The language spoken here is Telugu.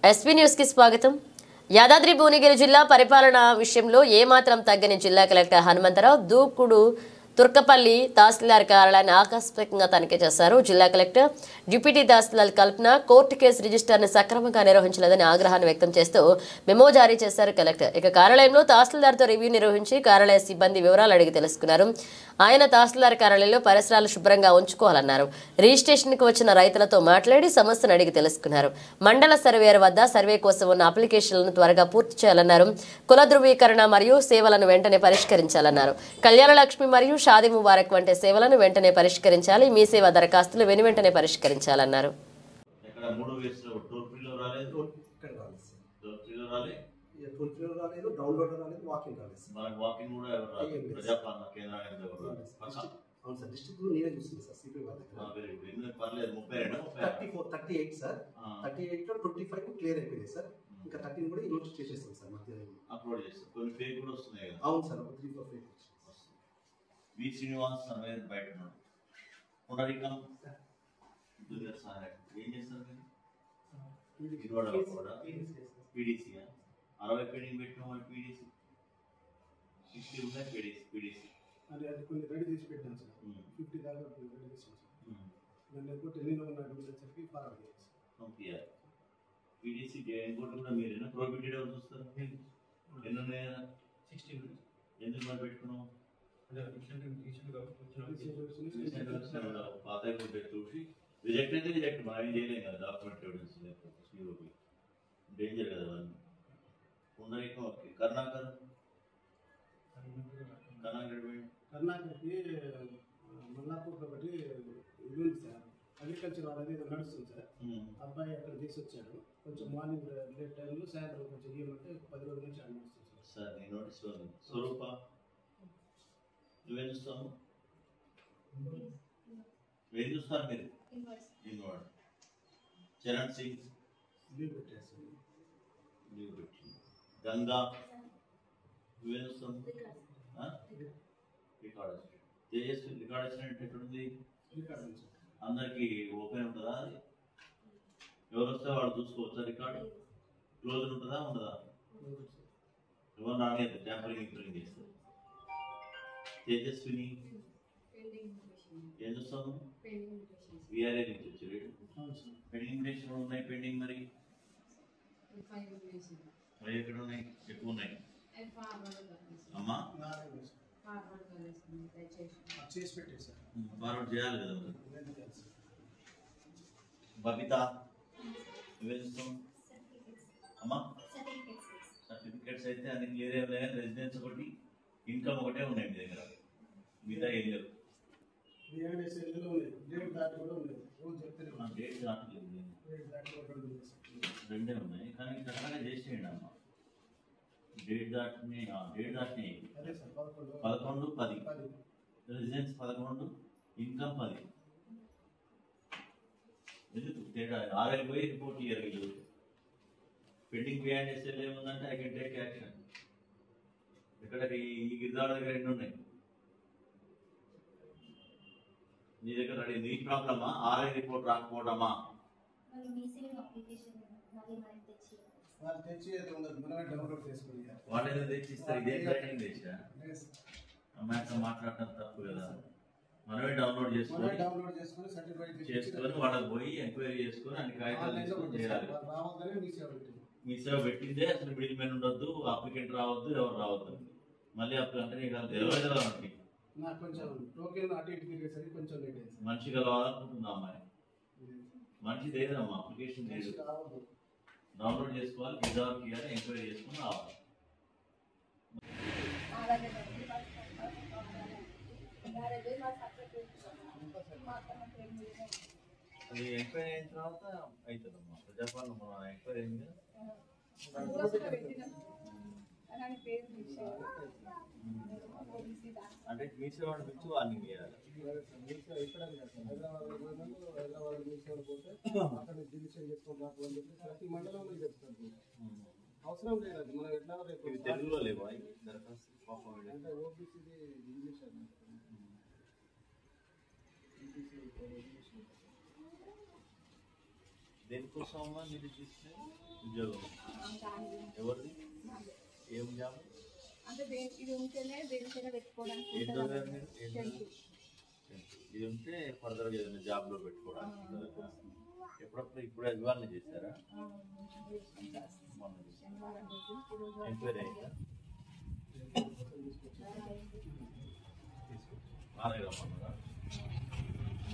ఎస్పీ న్యూస్ కి స్వాగతం. యాదాద్రి భువనగిరి జిల్లా పరిపాలన విషయంలో ఏమాత్రం తగ్గని జిల్లా కలెక్టర్ హనుమంతరావు దూకుడు తుర్కపల్లి తహసీల్దార్ కార్యాలయాన్ని ఆకస్మికంగా తనిఖీ చేశారు. జిల్లా కలెక్టర్ డిప్యూటీ తహసీల్దార్ కల్పన కోర్టు కేసు రిజిస్టర్ను సక్రమంగా నిర్వహించలేదని ఆగ్రహాన్ని వ్యక్తం చేస్తూ మెమో జారీ చేశారు కలెక్టర్. ఇక కార్యాలయంలో తహసీల్దార్తో రివ్యూ నిర్వహించి కార్యాలయ సిబ్బంది వివరాలు అడిగి తెలుసుకున్నారు. ఆయన తహసీల్దార్ కార్యాలయంలో పరిసరాలు శుభ్రంగా ఉంచుకోవాలన్నారు. రిజిస్ట్రేషన్కు వచ్చిన రైతులతో మాట్లాడి సమస్యను అడిగి తెలుసుకున్నారు. మండల సర్వేయర్ వద్ద సర్వే కోసం ఉన్న అప్లికేషన్లను త్వరగా పూర్తి చేయాలన్నారు. కుల ధృవీకరణ మరియు సేవలను వెంటనే పరిష్కరించాలన్నారు. కళ్యాణ లక్ష్మి మరియు షాదీ ముబారక్ వంటి సేవలను వెంటనే పరిష్కరించాలి. మీ సేవ దరఖాస్తులు వెంటనే పరిష్కరించాలన్నారు. ఇంకా 13 కూడా ఈరోజు చేసేస్తాం సార్. మధ్యాహ్నం అప్లోడ్ చేస్తాం. కొన్ని ఫేక్ కూడా వస్తున్నాయి కదా. అవును సార్, 3-4 ఫేక్ వి శ్రీనివాస్ సర్వేర్ బయట ఉన్నాడు. పునరికం జూనియర్ సహాయక్ ఏం చేస్తారు మీరు? ఇరవడ కూడా పీడీసీ 60 పెండింగ్ పెట్టిన వాళ్ళు పీడీసీ 60 ఉన్నాయి. పీడీసీ అంటే అది కొన్ని రెడీ చేసి పెట్టాను సార్. 50 దాకా రెడీ చేసాను సార్. దాన్ని లేకపోతే ఎన్నిలో ఉన్న డబ్బులకి ఫార్వర్డ్ చేయాలి పంపించాలి. పీడీసీ ఇంకోటి కూడా మీరేనా ప్రోబిటెడ్ ఎవరు చూస్తారు? ఎన్ని ఉన్నాయా? 60 ఎందుకు మరి పెట్టుకున్నాం? పాత చూసి రిజెక్ట్ అయితే రిజెక్ట్ మనం చేయలేం కదా. డాక్యుమెంట్ ఎవిడెన్స్ లేకపోతే డేంజర్ కదా అవన్నీ. పునరికం ఓకే. కర్ణాకర్ కర్ణాటకకి మల్లాపూర్ ఒకటి ఇది ఉంది సార్. అగ్రికల్చర్ వాళ్ళది నడుస్తుంది సార్. అబ్బాయి అక్కడ చేసి వచ్చాడు. కొంచెం మార్నింగ్ లేట్ టైంలో సాయంత్రం కొంచెం ఇవ్వమంటే 10 రోజుల నుంచి నడుస్తుంది సార్. నేను నోటీస్ స్వరూప నువ్వేం చూస్తావు? ఏం చూస్తారు మీరు? ఇన్వార్డ్ చరణ్ సింగ్ లీవ్ పెట్టేసి లీవ్ పెట్టి గంగా నువ్వేం చూస్తావు? రికార్డ్ తేజస్వి రికార్డ్ వచ్చినట్టు ఎక్కడుంది? అందరికి ఓపెన్ ఉంటుందా? ఎవరు వస్తే వాళ్ళు చూసుకోవచ్చా? రికార్డు క్లోజ్ ఉంటుందా ఉండదా? ఎవరు రాలేదు. ట్యాంపరింగ్ చేస్తారు. తేజస్విని ఏం చూస్తాను? విఆర్ఏ నుంచి వచ్చి పెండింగ్ ఇన్విటేషన్ ఉన్నాయి. పెండింగ్ మరి ఎక్కడ ఉన్నాయి? ఎక్కువ ఉన్నాయి అమ్మా. చేసి పెట్టే సార్. ఫార్వర్డ్ చేయాలి కదా. బబిత నువ్వేం చూస్తావు అమ్మా? సర్టిఫికేట్స్ అయితే అన్ని క్లియర్ ఏం లేదు. రెసిడెన్స్ ఒకటి, ఇన్కమ్ ఒకటే ఉన్నాయి మీ దగ్గర. మిగతా ఏం లేవు. డేట్ దాటలేదు. రెండే ఉన్నాయి కానీ కరెక్ట్గా చేసేయండి అమ్మా. డేట్ దాటిని 11/10 రెసిడెన్స్ 11 ఇన్కమ్ 10. ఎందుకు తేడా? 6 పోయి రిపోర్ట్ ఇయ్యారు వీళ్ళు. పెండింగ్ బియాండ్ ఎస్ఎల్ ఏముందంటే ఐ కెన్ టేక్ యాక్షన్. ఇక్కడ ఈ గిరిదాడ దగ్గర 2 ఉన్నాయి. నీ దగ్గర రెడీ. నీ ప్రాబ్లమా? 6 రిపోర్ట్ రాకపోవడమా? వాళ్ళేదో తెచ్చిస్తారు. ఇదే ట్రైనింగ్ తెచ్చా అమ్మాయితో మాట్లాడటం తప్పు కదా. మనమే డౌన్లోడ్ చేసుకొని వాళ్ళకి పోయి ఎంక్వైరీ చేసుకొని అన్ని కాగితాలు తీసుకొని చేయాలి. మీ సేవ పెట్టిందే అసలు మిడిల్ మ్యాన్ ఉండొద్దు, అప్లికెంట్ రావద్దు, ఎవరు రావద్దు. మళ్ళీ అంటే నీకు తెలియదు కదా. మనిషి కలవాలనుకుంటుందా అమ్మాయి? మనిషి లేదమ్మా. అప్లికేషన్ లేదు. డౌన్లోడ్ చేసుకోవాలి, రిజర్వ్ చేయాలి, ఎంక్వైరీ చేసుకుని రావాలి. అది ఎంక్వైరీ అయిన తర్వాత అవుతుందమ్మా. ప్రజాపాలన మన ఎంక్వైరీ అయింది. అంటే మీ సేవలు పిలిచి వార్నింగ్ చేయాలి. ప్రతి మండలంలో చెప్తారు. అవసరం లేదు. మనం ఎట్లా తెలుగులో లేవా దరఖాస్తు? అంటే ఓబీసీది ఇంగ్లీష్ దేనికోసం మీరు చూస్తే ఉద్యోగం ఎవరిది? ఏం జాబ్? అంటే ఇది ఉంటేనే దేనికైనా పెట్టుకోవడానికి ఏం చదివారు మీరు? ఇది ఉంటే ఫర్దర్గా ఏదైనా జాబ్లో పెట్టుకోవడానికి. ఎప్పుడప్పుడు ఇప్పుడు ఇవాళ చేశారా? ఎంక్వైరీ అయిందా? తీసుకుంటాం